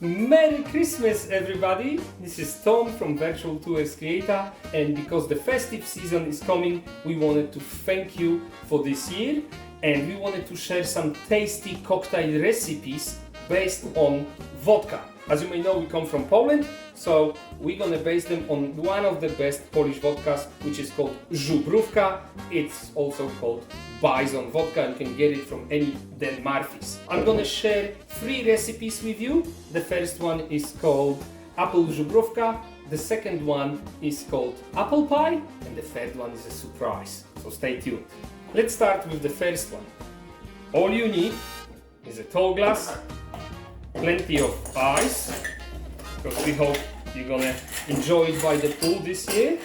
Merry Christmas, everybody! This is Tom from Virtual Tours Creator, and because the festive season is coming, we wanted to thank you for this year, and we wanted to share some tasty cocktail recipes based on vodka. As you may know, we come from Poland, so we're gonna base them on one of the best Polish vodkas, which is called Żubrówka. It's also called Bison vodka. You can get it from any Dan Murphy's. I'm gonna share 3 recipes with you. The first one is called apple żubrówka, the second one is called apple pie, and the third one is a surprise. So stay tuned. Let's start with the first one. All you need is a tall glass, plenty of ice, because we hope you're gonna enjoy it by the pool this year.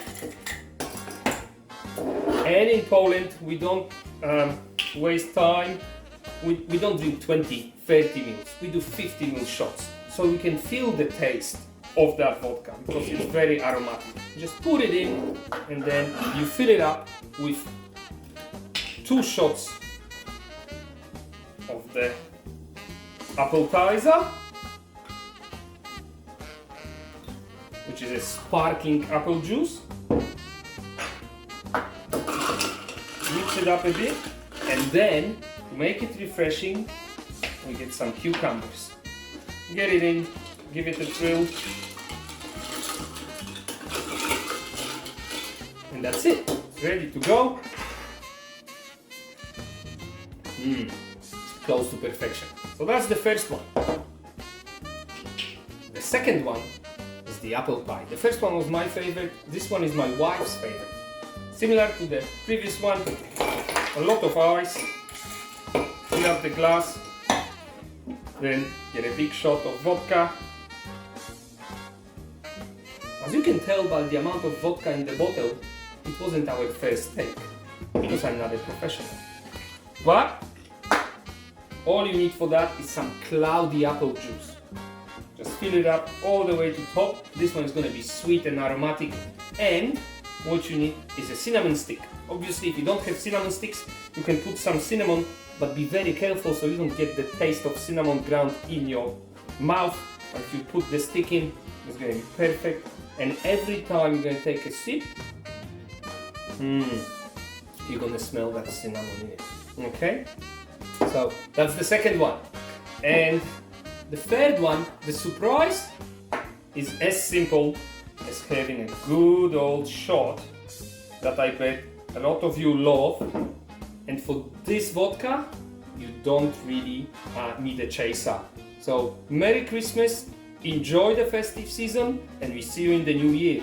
And in Poland, we don't waste time. We don't drink 20, 30 mils. We do 50 ml shots, so you can feel the taste of that vodka because it's very aromatic. Just put it in, and then you fill it up with 2 shots of the appetizer, which is a sparkling apple juice. Mix it up a bit, and then to make it refreshing, we get some cucumbers. Get it in, give it a trill, and that's it. It's ready to go. Close to perfection. So that's the first one. The second one is the apple pie. The first one was my favorite. This one is my wife's favorite. Similar to the previous one, a lot of ice, fill up the glass, then get a big shot of vodka. As you can tell by the amount of vodka in the bottle, it wasn't our first take, because I'm not a professional. But all you need for that is some cloudy apple juice. Just fill it up all the way to top. This one is going to be sweet and aromatic, and what you need is a cinnamon stick. Obviously, if you don't have cinnamon sticks, you can put some cinnamon, but be very careful so you don't get the taste of cinnamon ground in your mouth. But if you put the stick in, it's going to be perfect. And every time you're going to take a sip, you're going to smell that cinnamon in it. Okay? So that's the second one. And the third one, the surprise, is as simple as having a good old shot that I bet a lot of you love. And for this vodka, you don't really need a chaser. So Merry Christmas, enjoy the festive season, and we see you in the new year.